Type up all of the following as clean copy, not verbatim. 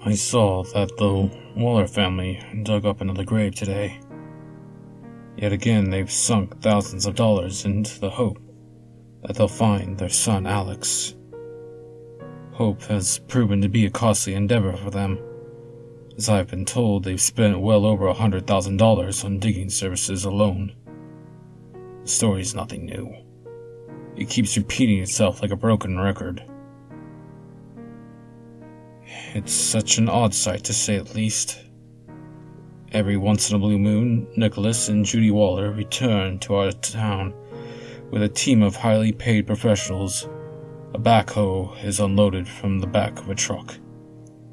I saw that the Waller family dug up another grave today. Yet again, they've sunk thousands of dollars into the hope that they'll find their son Alex. Hope has proven to be a costly endeavor for them, as I've been told they've spent well over $100,000 on digging services alone. The story's nothing new. It keeps repeating itself like a broken record. It's such an odd sight, to say the least. Every once in a blue moon, Nicholas and Judy Waller return to our town with a team of highly paid professionals. A backhoe is unloaded from the back of a truck.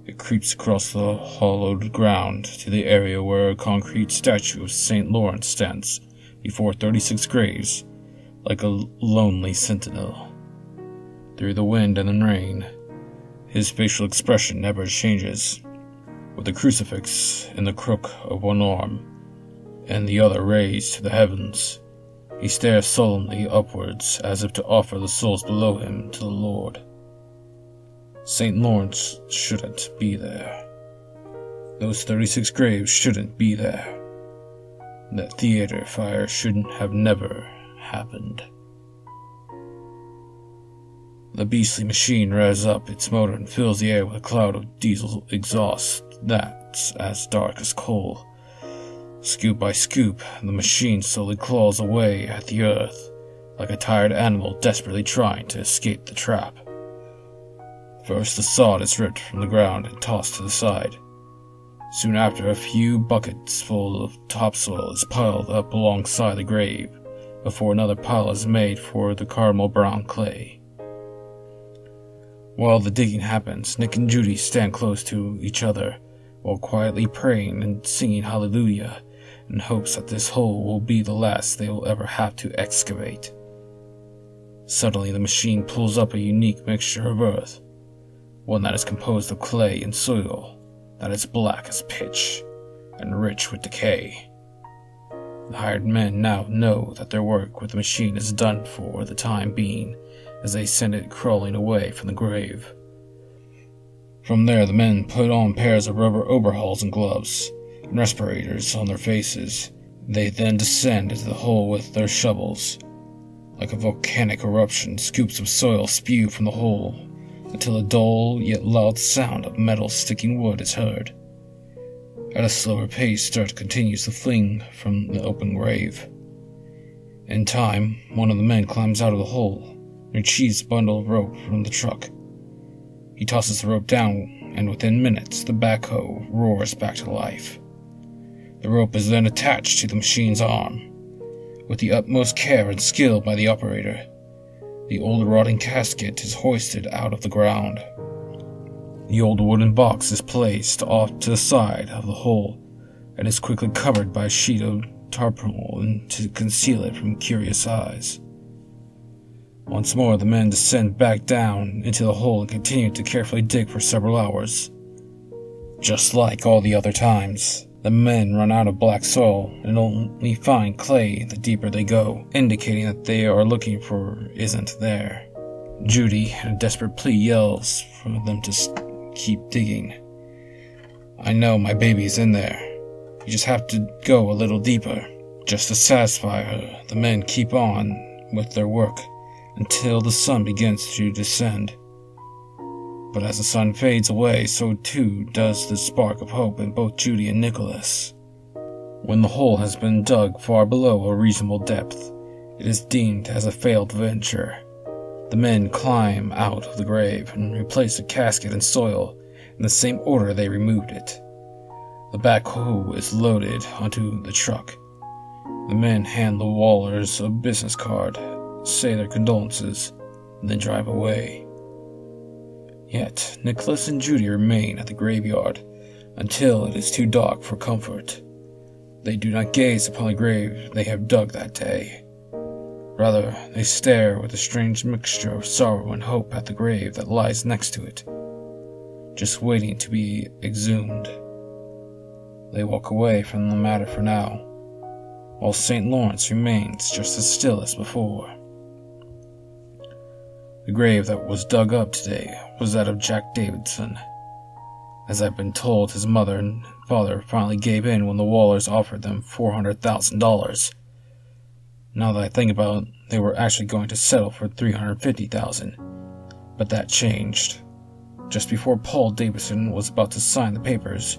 It creeps across the hollowed ground to the area where a concrete statue of St. Lawrence stands before 36 graves, like a lonely sentinel. Through the wind and the rain, his facial expression never changes. With a crucifix in the crook of one arm and the other raised to the heavens, he stares solemnly upwards as if to offer the souls below him to the Lord. St. Lawrence shouldn't be there. Those 36 graves shouldn't be there. That theater fire shouldn't have never happened. The beastly machine revs up its motor and fills the air with a cloud of diesel exhaust that's as dark as coal. Scoop by scoop, the machine slowly claws away at the earth, like a tired animal desperately trying to escape the trap. First, the sod is ripped from the ground and tossed to the side. Soon after, a few buckets full of topsoil is piled up alongside the grave, before another pile is made for the caramel brown clay. While the digging happens, Nick and Judy stand close to each other, while quietly praying and singing hallelujah, in hopes that this hole will be the last they will ever have to excavate. Suddenly the machine pulls up a unique mixture of earth, one that is composed of clay and soil, that is black as pitch, and rich with decay. The hired men now know that their work with the machine is done for the time being, as they send it crawling away from the grave. From there, the men put on pairs of rubber overalls and gloves, and respirators on their faces. They then descend into the hole with their shovels. Like a volcanic eruption, scoops of soil spew from the hole, until a dull yet loud sound of metal sticking wood is heard. At a slower pace, dirt continues to fling from the open grave. In time, one of the men climbs out of the hole and retrieves a bundle of rope from the truck. He tosses the rope down, and within minutes, the backhoe roars back to life. The rope is then attached to the machine's arm. With the utmost care and skill by the operator, the old rotting casket is hoisted out of the ground. The old wooden box is placed off to the side of the hole and is quickly covered by a sheet of tarpaulin to conceal it from curious eyes. Once more, the men descend back down into the hole and continue to carefully dig for several hours. Just like all the other times, the men run out of black soil and only find clay the deeper they go, indicating that they are looking for isn't there. Judy, in a desperate plea, yells for them to keep digging. "I know my baby's in there. You just have to go a little deeper." Just to satisfy her, the men keep on with their work until the sun begins to descend. But as the sun fades away, so too does the spark of hope in both Judy and Nicholas. When the hole has been dug far below a reasonable depth, it is deemed as a failed venture. The men climb out of the grave and replace the casket and soil in the same order they removed it. The backhoe is loaded onto the truck. The men hand the Wallers a business card, say their condolences, and then drive away. Yet, Nicholas and Judy remain at the graveyard until it is too dark for comfort. They do not gaze upon the grave they have dug that day. Rather, they stare with a strange mixture of sorrow and hope at the grave that lies next to it, just waiting to be exhumed. They walk away from the matter for now, while St. Lawrence remains just as still as before. The grave that was dug up today was that of Jack Davidson. As I've been told, his mother and father finally gave in when the Wallers offered them $400,000. Now that I think about it, they were actually going to settle for $350,000, but that changed. Just before Paul Davidson was about to sign the papers,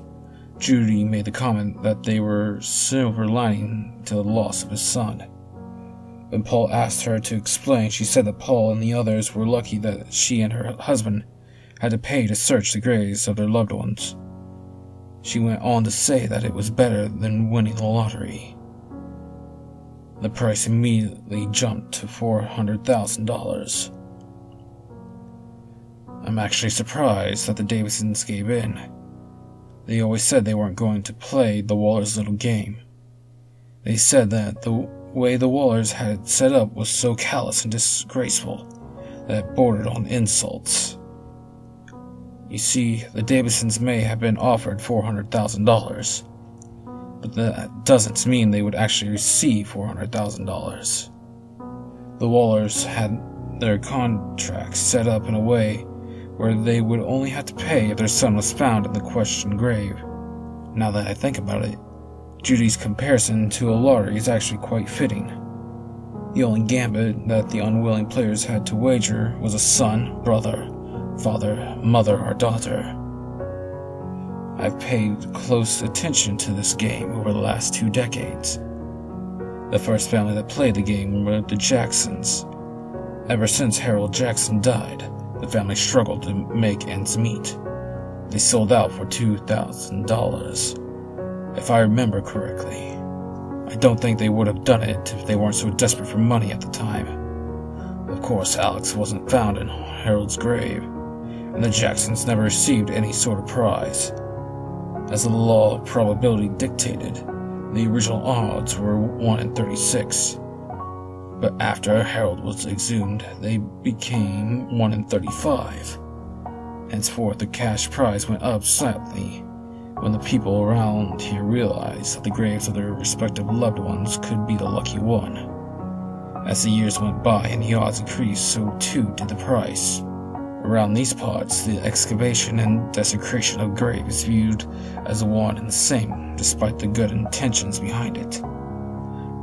Judy made the comment that they were silver lining to the loss of his son. When Paul asked her to explain, she said that Paul and the others were lucky that she and her husband had to pay to search the graves of their loved ones. She went on to say that it was better than winning the lottery. The price immediately jumped to $400,000. I'm actually surprised that the Davidsons gave in. They always said they weren't going to play the Wallers' little game. They said that the way the Wallers had it set up was so callous and disgraceful that it bordered on insults. You see, the Davidsons may have been offered $400,000, but that doesn't mean they would actually receive $400,000. The Wallers had their contracts set up in a way where they would only have to pay if their son was found in the questioned grave. Now that I think about it, Judy's comparison to a lottery is actually quite fitting. The only gambit that the unwilling players had to wager was a son, brother, father, mother, or daughter. I've paid close attention to this game over the last 2 decades. The first family that played the game were the Jacksons. Ever since Harold Jackson died, the family struggled to make ends meet. They sold out for $2,000, if I remember correctly. I don't think they would have done it if they weren't so desperate for money at the time. Of course, Alex wasn't found in Harold's grave, and the Jacksons never received any sort of prize. As the law of probability dictated, the original odds were 1 in 36. But after Harold was exhumed, they became 1 in 35. Henceforth, the cash prize went up slightly when the people around here realized that the graves of their respective loved ones could be the lucky one. As the years went by and the odds increased, so too did the price. Around these parts, the excavation and desecration of grave is viewed as one and the same, despite the good intentions behind it.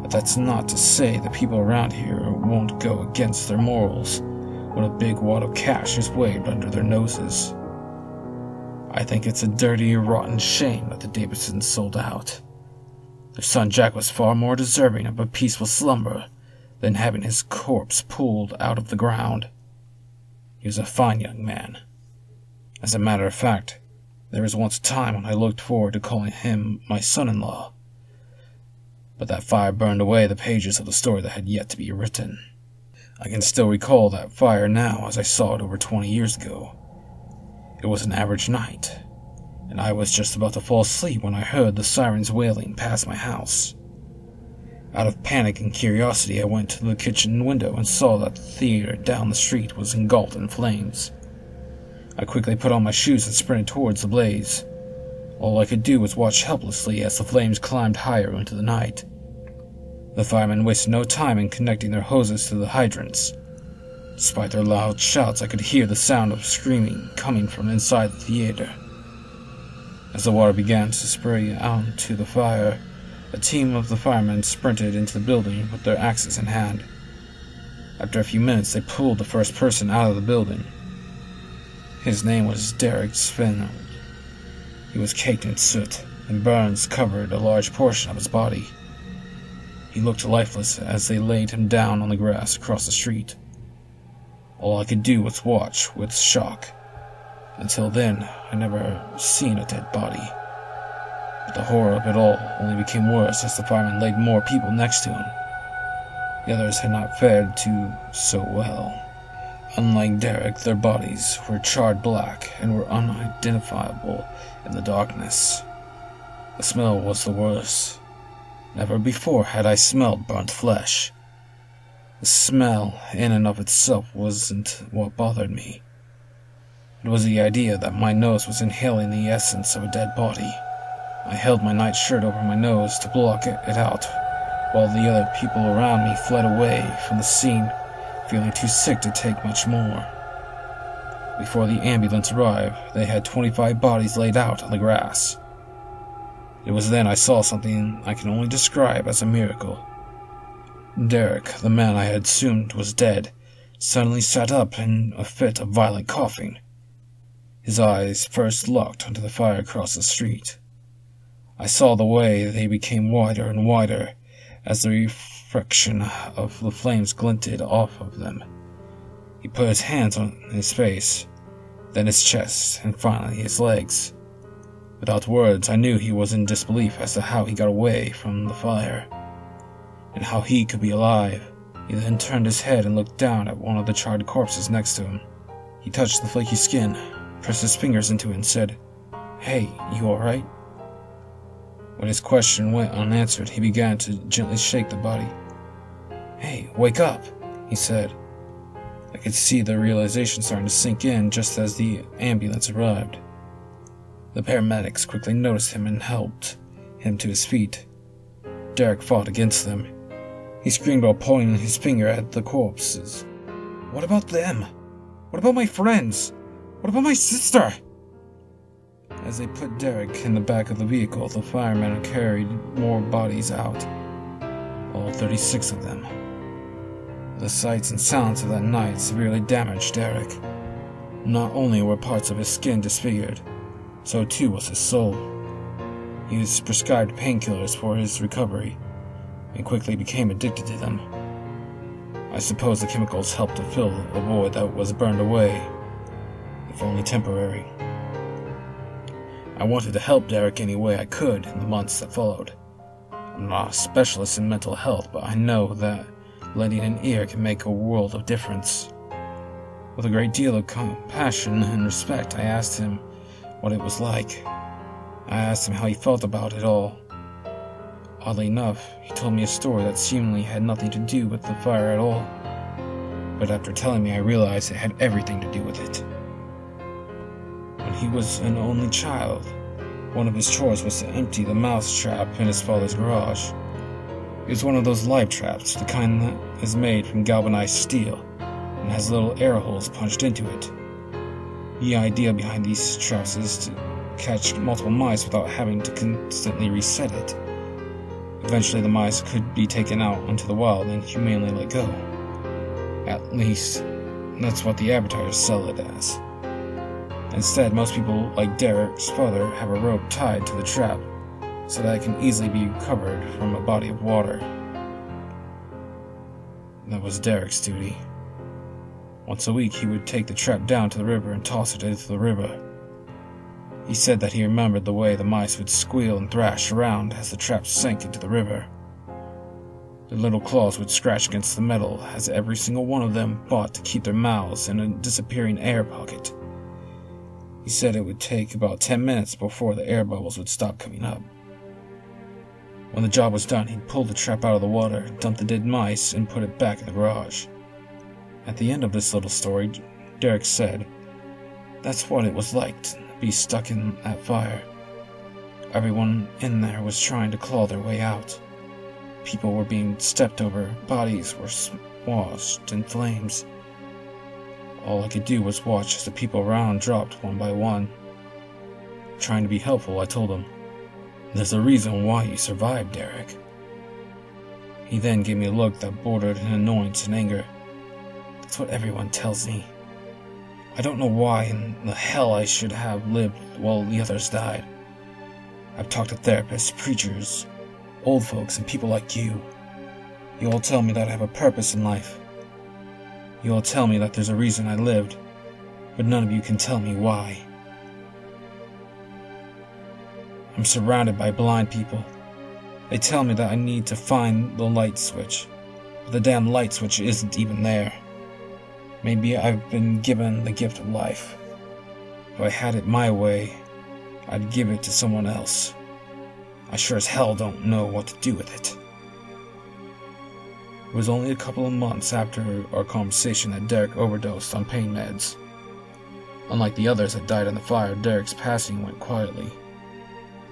But that's not to say the people around here won't go against their morals when a big wad of cash is waved under their noses. I think it's a dirty, rotten shame that the Davidsons sold out. Their son Jack was far more deserving of a peaceful slumber than having his corpse pulled out of the ground. He was a fine young man. As a matter of fact, there was once a time when I looked forward to calling him my son-in-law. But that fire burned away the pages of the story that had yet to be written. I can still recall that fire now as I saw it over 20 years ago. It was an average night, and I was just about to fall asleep when I heard the sirens wailing past my house. Out of panic and curiosity, I went to the kitchen window and saw that the theater down the street was engulfed in flames. I quickly put on my shoes and sprinted towards the blaze. All I could do was watch helplessly as the flames climbed higher into the night. The firemen wasted no time in connecting their hoses to the hydrants. Despite their loud shouts, I could hear the sound of screaming coming from inside the theater. As the water began to spray onto the fire, a team of the firemen sprinted into the building with their axes in hand. After a few minutes, they pulled the first person out of the building. His name was Derek Svennold. He was caked in soot, and burns covered a large portion of his body. He looked lifeless as they laid him down on the grass across the street. All I could do was watch with shock. Until then, I never seen a dead body. But the horror of it all only became worse as the firemen laid more people next to him. The others had not fared too so well. Unlike Derek, their bodies were charred black and were unidentifiable in the darkness. The smell was the worst. Never before had I smelled burnt flesh. The smell in and of itself wasn't what bothered me. It was the idea that my nose was inhaling the essence of a dead body. I held my nightshirt over my nose to block it out, while the other people around me fled away from the scene, feeling too sick to take much more. Before the ambulance arrived, they had 25 bodies laid out on the grass. It was then I saw something I can only describe as a miracle. Derek, the man I had assumed was dead, suddenly sat up in a fit of violent coughing. His eyes first locked onto the fire across the street. I saw the way they became wider and wider as the reflection of the flames glinted off of them. He put his hands on his face, then his chest, and finally his legs. Without words, I knew he was in disbelief as to how he got away from the fire, and how he could be alive. He then turned his head and looked down at one of the charred corpses next to him. He touched the flaky skin, pressed his fingers into it, and said, "Hey, you alright?" When his question went unanswered, he began to gently shake the body. "Hey, wake up," he said. I could see the realization starting to sink in just as the ambulance arrived. The paramedics quickly noticed him and helped him to his feet. Derek fought against them. He screamed while pointing his finger at the corpses. "What about them? What about my friends? What about my sister?" As they put Derek in the back of the vehicle, the firemen carried more bodies out, all 36 of them. The sights and sounds of that night severely damaged Derek. Not only were parts of his skin disfigured, so too was his soul. He was prescribed painkillers for his recovery, and quickly became addicted to them. I suppose the chemicals helped to fill a void that was burned away, if only temporary. I wanted to help Derek any way I could in the months that followed. I'm not a specialist in mental health, but I know that lending an ear can make a world of difference. With a great deal of compassion and respect, I asked him what it was like. I asked him how he felt about it all. Oddly enough, he told me a story that seemingly had nothing to do with the fire at all. But after telling me, I realized it had everything to do with it. When he was an only child, one of his chores was to empty the mouse trap in his father's garage. It was one of those live traps, the kind that is made from galvanized steel and has little air holes punched into it. The idea behind these traps is to catch multiple mice without having to constantly reset it. Eventually the mice could be taken out into the wild and humanely let go. At least, that's what the advertisers sell it as. Instead, most people, like Derek's father, have a rope tied to the trap so that it can easily be recovered from a body of water. That was Derek's duty. Once a week, he would take the trap down to the river and toss it into the river. He said that he remembered the way the mice would squeal and thrash around as the trap sank into the river. Their little claws would scratch against the metal as every single one of them fought to keep their mouths in a disappearing air pocket. He said it would take about 10 minutes before the air bubbles would stop coming up. When the job was done, he'd pull the trap out of the water, dump the dead mice, and put it back in the garage. At the end of this little story, Derek said, "That's what it was like to be stuck in that fire. Everyone in there was trying to claw their way out. People were being stepped over, bodies were washed in flames. All I could do was watch as the people around dropped one by one. Trying to be helpful, I told him, 'There's a reason why you survived, Derek.' He then gave me a look that bordered in annoyance and anger. That's what everyone tells me. I don't know why in the hell I should have lived while the others died. I've talked to therapists, preachers, old folks, and people like you. You all tell me that I have a purpose in life. You all tell me that there's a reason I lived, but none of you can tell me why. I'm surrounded by blind people. They tell me that I need to find the light switch, but the damn light switch isn't even there. Maybe I've been given the gift of life. If I had it my way, I'd give it to someone else. I sure as hell don't know what to do with it." It was only a couple of months after our conversation that Derek overdosed on pain meds. Unlike the others that died in the fire, Derek's passing went quietly.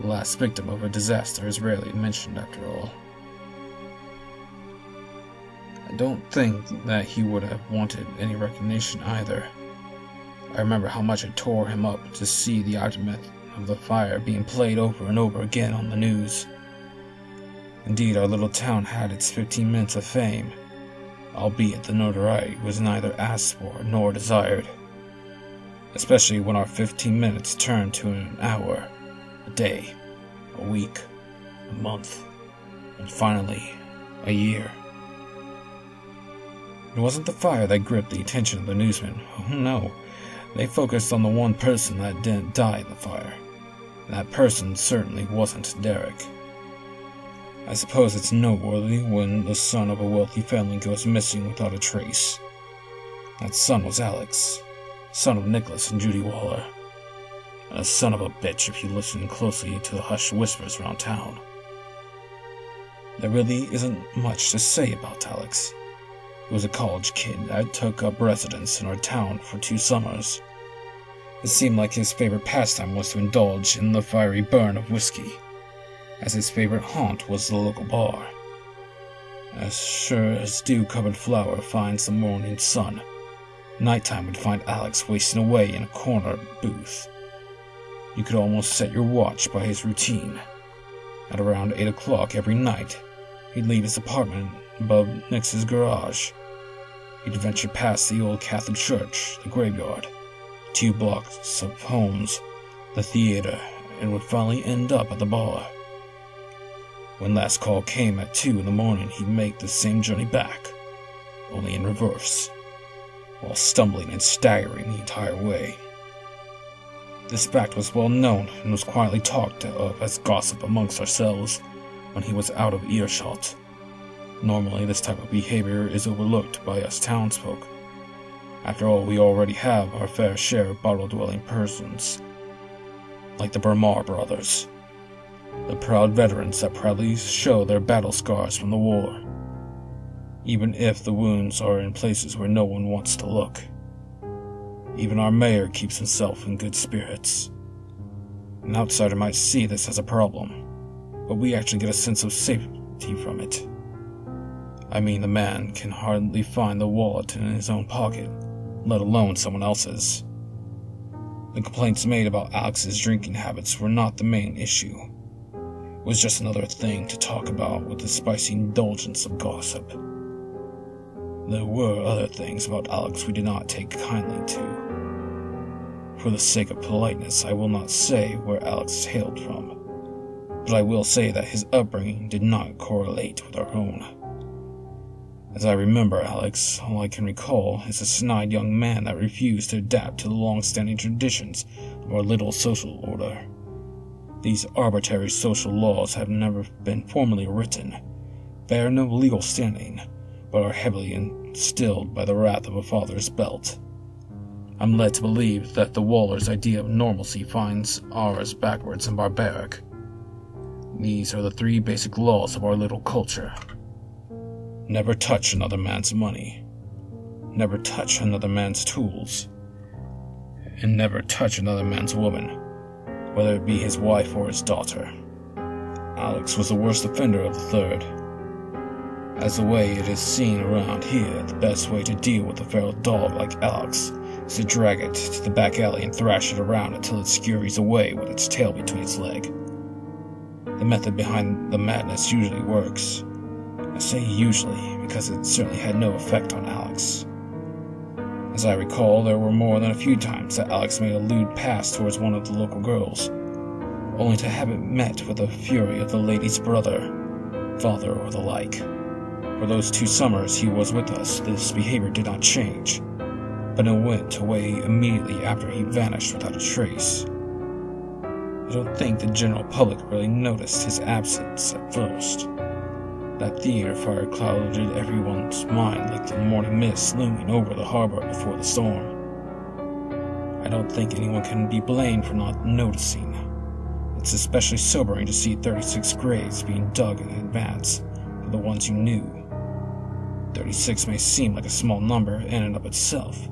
The last victim of a disaster is rarely mentioned after all. I don't think that he would have wanted any recognition either. I remember how much it tore him up to see the aftermath of the fire being played over and over again on the news. Indeed, our little town had its 15 minutes of fame, albeit the notoriety was neither asked for nor desired. Especially when our 15 minutes turned to an hour, a day, a week, a month, and finally, a year. It wasn't the fire that gripped the attention of the newsmen. Oh no, they focused on the one person that didn't die in the fire. That person certainly wasn't Derek. I suppose it's noteworthy when the son of a wealthy family goes missing without a trace. That son was Alex, son of Nicholas and Judy Waller. A son of a bitch if you listen closely to the hushed whispers around town. There really isn't much to say about Alex. He was a college kid that took up residence in our town for 2 summers. It seemed like his favorite pastime was to indulge in the fiery burn of whiskey, as his favorite haunt was the local bar. As sure as dew-covered flower finds the morning sun, nighttime would find Alex wasting away in a corner booth. You could almost set your watch by his routine. At around 8 o'clock every night, he'd leave his apartment above Nix's garage. He'd venture past the old Catholic church, the graveyard, 2 blocks of homes, the theater, and would finally end up at the bar. When last call came at 2 in the morning, he'd make the same journey back, only in reverse, while stumbling and staggering the entire way. This fact was well known and was quietly talked of as gossip amongst ourselves when he was out of earshot. Normally, this type of behavior is overlooked by us townsfolk. After all, we already have our fair share of bottle-dwelling persons, like the Burmar brothers, the proud veterans that proudly show their battle scars from the war, even if the wounds are in places where no one wants to look. Even our mayor keeps himself in good spirits. An outsider might see this as a problem, but we actually get a sense of safety from it. I mean, the man can hardly find the wallet in his own pocket, let alone someone else's. The complaints made about Alex's drinking habits were not the main issue. It was just another thing to talk about with the spicy indulgence of gossip. There were other things about Alex we did not take kindly to. For the sake of politeness, I will not say where Alex hailed from, but I will say that his upbringing did not correlate with our own. As I remember Alex, all I can recall is a snide young man that refused to adapt to the long-standing traditions of our little social order. These arbitrary social laws have never been formally written, bear no legal standing, but are heavily instilled by the wrath of a father's belt. I'm led to believe that the Wallers' idea of normalcy finds ours backwards and barbaric. These are the 3 basic laws of our little culture. Never touch another man's money. Never touch another man's tools. And never touch another man's woman, whether it be his wife or his daughter. Alex was the worst offender of the 3rd. As the way it is seen around here, the best way to deal with a feral dog like Alex is to drag it to the back alley and thrash it around until it scurries away with its tail between its legs. The method behind the madness usually works. I say usually because it certainly had no effect on Alex. As I recall, there were more than a few times that Alex made a lewd pass towards one of the local girls, only to have it met with the fury of the lady's brother, father, or the like. For those 2 summers he was with us, this behavior did not change, but it went away immediately after he vanished without a trace. I don't think the general public really noticed his absence at first. That theater fire clouded everyone's mind like the morning mist looming over the harbor before the storm. I don't think anyone can be blamed for not noticing. It's especially sobering to see 36 graves being dug in advance of the ones you knew. 36 may seem like a small number in and of itself,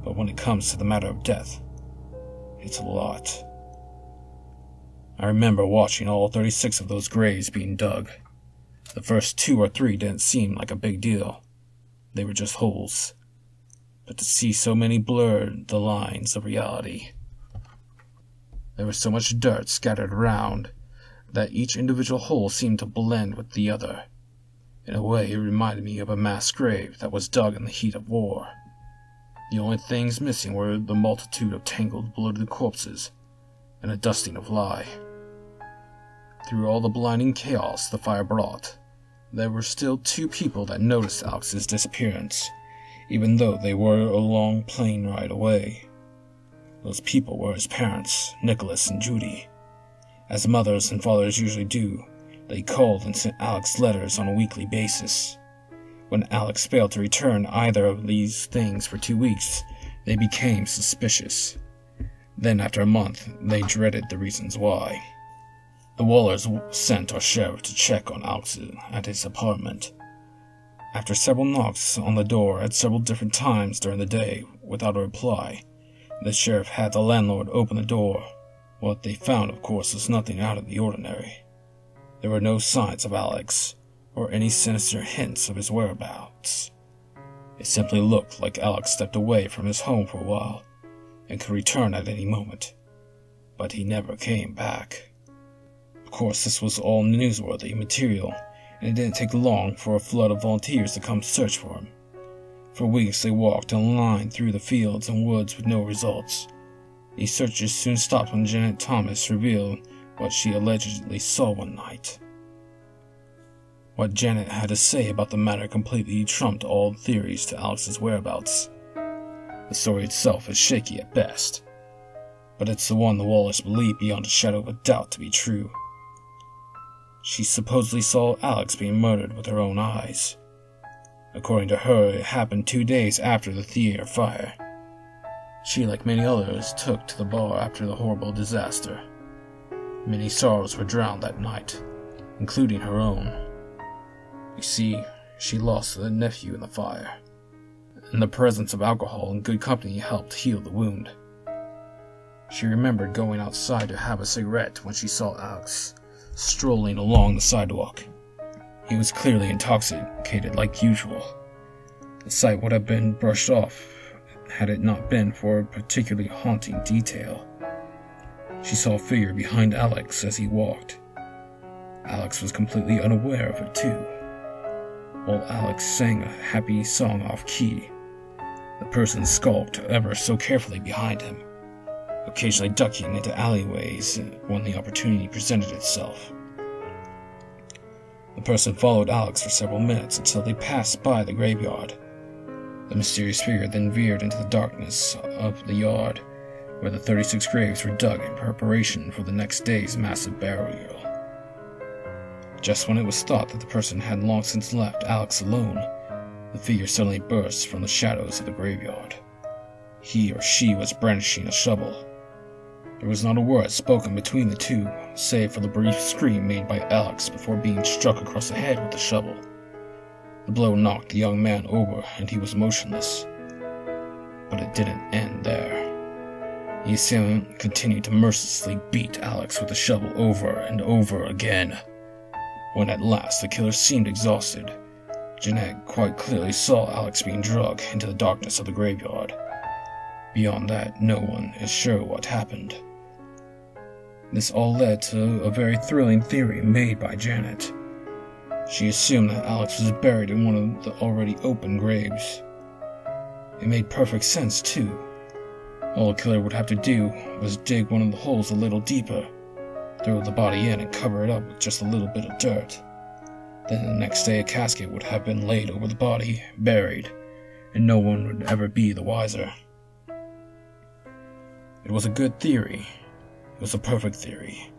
but when it comes to the matter of death, it's a lot. I remember watching all 36 of those graves being dug. The first 2 or 3 didn't seem like a big deal. They were just holes. but to see so many blurred the lines of reality. There was so much dirt scattered around that each individual hole seemed to blend with the other. In a way, it reminded me of a mass grave that was dug in the heat of war. The only things missing were the multitude of tangled, bloated corpses and a dusting of lie. Through all the blinding chaos the fire brought, there were still 2 people that noticed Alex's disappearance, even though they were a long plane ride away. Those people were his parents, Nicholas and Judy. As mothers and fathers usually do, they called and sent Alex letters on a weekly basis. When Alex failed to return either of these things for 2 weeks, they became suspicious. Then after a month, they dreaded the reasons why. The Wallers sent our sheriff to check on Alex at his apartment. After several knocks on the door at several different times during the day without a reply, the sheriff had the landlord open the door. What they found, of course, was nothing out of the ordinary. There were no signs of Alex, or any sinister hints of his whereabouts. It simply looked like Alex stepped away from his home for a while, and could return at any moment. But he never came back. Of course, this was all newsworthy material, and it didn't take long for a flood of volunteers to come search for him. For weeks they walked in line through the fields and woods with no results. These searches soon stopped when Janet Thomas revealed what she allegedly saw one night. What Janet had to say about the matter completely trumped all theories to Alex's whereabouts. The story itself is shaky at best, but it's the one the Wallers believe beyond a shadow of a doubt to be true. She supposedly saw Alex being murdered with her own eyes. According to her, it happened 2 days after the theater fire. She, like many others, took to the bar after the horrible disaster. Many sorrows were drowned that night, including her own. You see, she lost a nephew in the fire, and the presence of alcohol and good company helped heal the wound. She remembered going outside to have a cigarette when she saw Alex strolling along the sidewalk. He was clearly intoxicated like usual. The sight would have been brushed off had it not been for a particularly haunting detail. She saw a figure behind Alex as he walked. Alex was completely unaware of it too. While Alex sang a happy song off key, the person skulked ever so carefully behind him, occasionally ducking into alleyways when the opportunity presented itself. The person followed Alex for several minutes until they passed by the graveyard. The mysterious figure then veered into the darkness of the yard, where the 36 graves were dug in preparation for the next day's massive burial. Just when it was thought that the person had long since left Alex alone, the figure suddenly burst from the shadows of the graveyard. He or she was brandishing a shovel. There was not a word spoken between the two, save for the brief scream made by Alex before being struck across the head with the shovel. The blow knocked the young man over and he was motionless. But it didn't end there. The assailant continued to mercilessly beat Alex with the shovel over and over again. When at last the killer seemed exhausted, Jeanette quite clearly saw Alex being dragged into the darkness of the graveyard. Beyond that, no one is sure what happened. This all led to a very thrilling theory made by Janet. She assumed that Alex was buried in one of the already open graves. It made perfect sense, too. All the killer would have to do was dig one of the holes a little deeper, throw the body in and cover it up with just a little bit of dirt. Then the next day a casket would have been laid over the body, buried, and no one would ever be the wiser. It was a good theory. It was a perfect theory.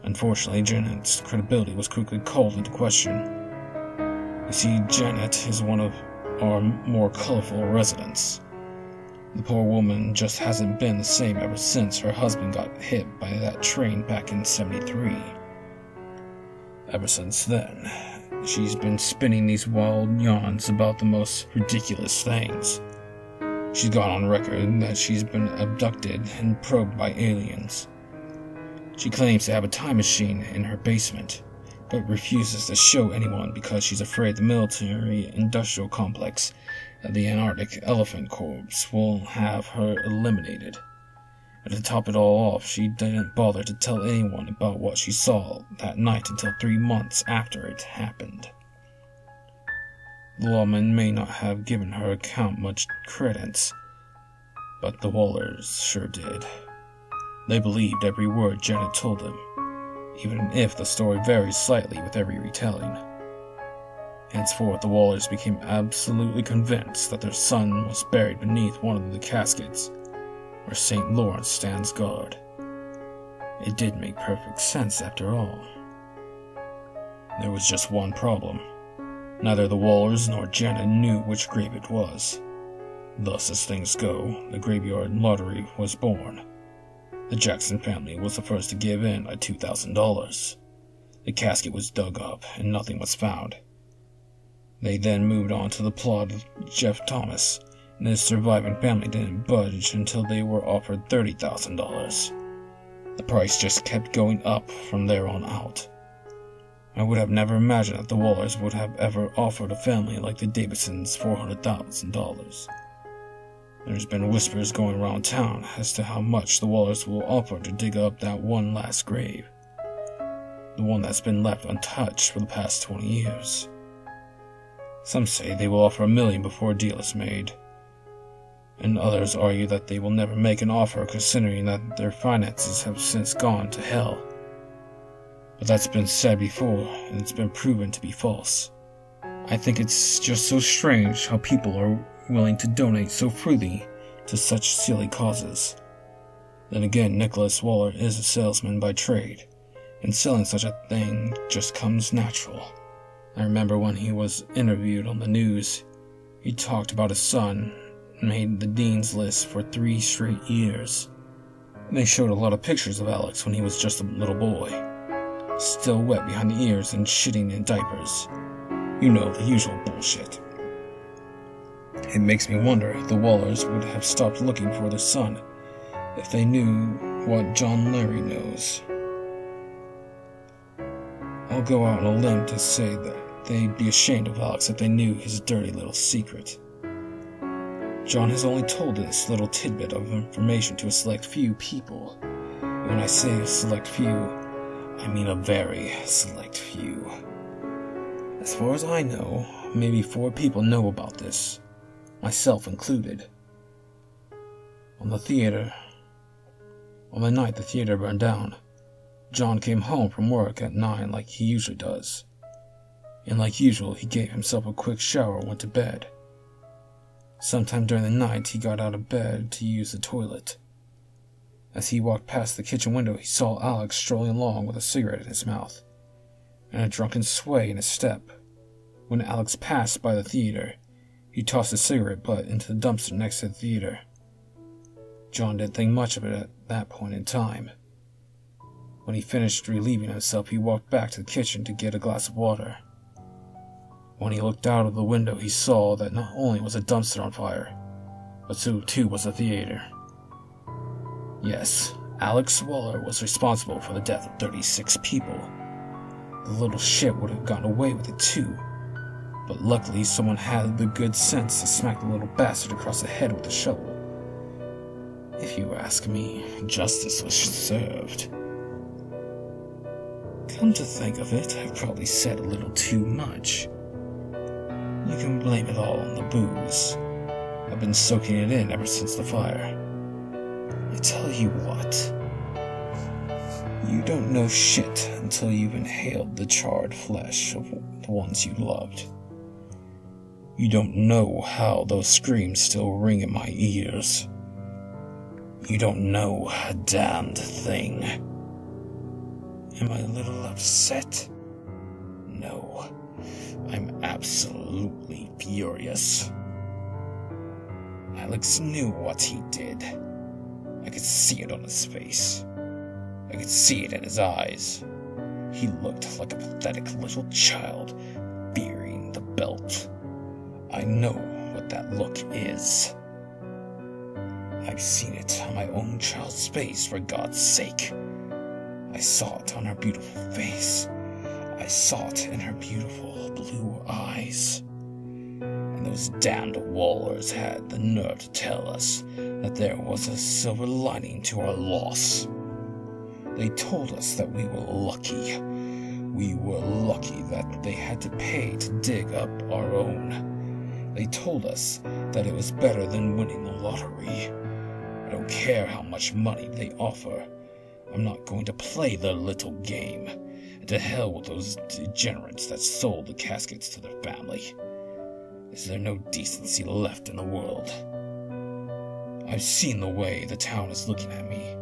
Unfortunately, Janet's credibility was quickly called into question. You see, Janet is one of our more colorful residents. The poor woman just hasn't been the same ever since her husband got hit by that train back in '73. Ever since then, she's been spinning these wild yarns about the most ridiculous things. She's gone on record that she's been abducted and probed by aliens. She claims to have a time machine in her basement, but refuses to show anyone because she's afraid the military-industrial complex that the Antarctic elephant corpse will have her eliminated. And to top it all off, she didn't bother to tell anyone about what she saw that night until 3 months after it happened. The lawmen may not have given her account much credence, but the Wallers sure did. They believed every word Janet told them, even if the story varied slightly with every retelling. Henceforth, the Wallers became absolutely convinced that their son was buried beneath one of the caskets where St. Lawrence stands guard. It did make perfect sense after all. There was just one problem. Neither the Wallers nor Janet knew which grave it was. Thus, as things go, the graveyard lottery was born. The Jackson family was the first to give in at $2,000. The casket was dug up, and nothing was found. They then moved on to the plot of Jeff Thomas, and his surviving family didn't budge until they were offered $30,000. The price just kept going up from there on out. I would have never imagined that the Wallers would have ever offered a family like the Davidsons $400,000. There's been whispers going around town as to how much the Wallers will offer to dig up that one last grave, the one that's been left untouched for the past 20 years. Some say they will offer $1 million before a deal is made, and others argue that they will never make an offer considering that their finances have since gone to hell. But that's been said before, and it's been proven to be false. I think it's just so strange how people are willing to donate so freely to such silly causes. Then again, Nicholas Waller is a salesman by trade, and selling such a thing just comes natural. I remember when he was interviewed on the news, he talked about his son made the dean's list for 3 straight years. They showed a lot of pictures of Alex when he was just a little boy, still wet behind the ears and shitting in diapers. You know, the usual bullshit. It makes me wonder if the Wallers would have stopped looking for their son if they knew what John Larry knows. I'll go out on a limb to say that they'd be ashamed of Alex if they knew his dirty little secret. John has only told this little tidbit of information to a select few people. And when I say a select few, I mean a very select few. As far as I know, maybe 4 people know about this, myself included. On the night the theater burned down, John came home from work at 9 like he usually does. And like usual, he gave himself a quick shower and went to bed. Sometime during the night, he got out of bed to use the toilet. As he walked past the kitchen window, he saw Alex strolling along with a cigarette in his mouth and a drunken sway in his step. When Alex passed by the theater, he tossed his cigarette butt into the dumpster next to the theater. John didn't think much of it at that point in time. When he finished relieving himself, he walked back to the kitchen to get a glass of water. When he looked out of the window, he saw that not only was a dumpster on fire, but so too was the theater. Yes, Alex Waller was responsible for the death of 36 people. The little shit would have gotten away with it too, but luckily someone had the good sense to smack the little bastard across the head with a shovel. If you ask me, justice was served. Come to think of it, I probably said a little too much. You can blame it all on the booze. I've been soaking it in ever since the fire. I tell you what, you don't know shit until you've inhaled the charred flesh of the ones you loved. You don't know how those screams still ring in my ears. You don't know a damned thing. Am I a little upset? No. I'm absolutely furious. Alex knew what he did. I could see it on his face. I could see it in his eyes. He looked like a pathetic little child fearing the belt. I know what that look is. I've seen it on my own child's face, for God's sake. I saw it on her beautiful face. I saw it in her beautiful blue eyes. And those damned Wallers had the nerve to tell us that there was a silver lining to our loss. They told us that we were lucky. We were lucky that they had to pay to dig up our own. They told us that it was better than winning the lottery. I don't care how much money they offer. I'm not going to play their little game. And to hell with those degenerates that sold the caskets to their family. Is there no decency left in the world? I've seen the way the town is looking at me.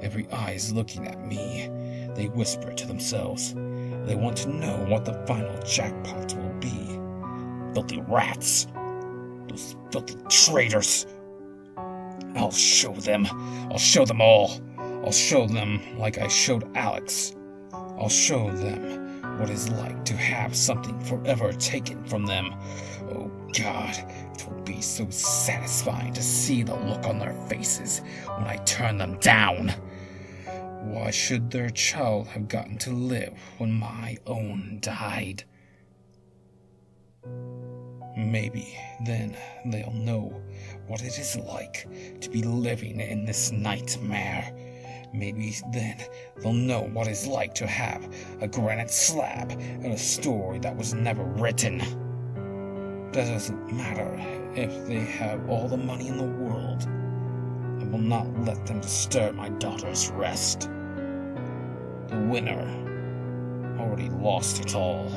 Every eye is looking at me. They whisper to themselves. They want to know what the final jackpot will be. Filthy rats! Those filthy traitors! I'll show them. I'll show them all. I'll show them like I showed Alex. I'll show them what it's like to have something forever taken from them. Oh God, it will be so satisfying to see the look on their faces when I turn them down. Why should their child have gotten to live when my own died? Maybe then they'll know what it is like to be living in this nightmare. Maybe then they'll know what it's like to have a granite slab and a story that was never written. That doesn't matter if they have all the money in the world. I will not let them disturb my daughter's rest. The winner already lost it all.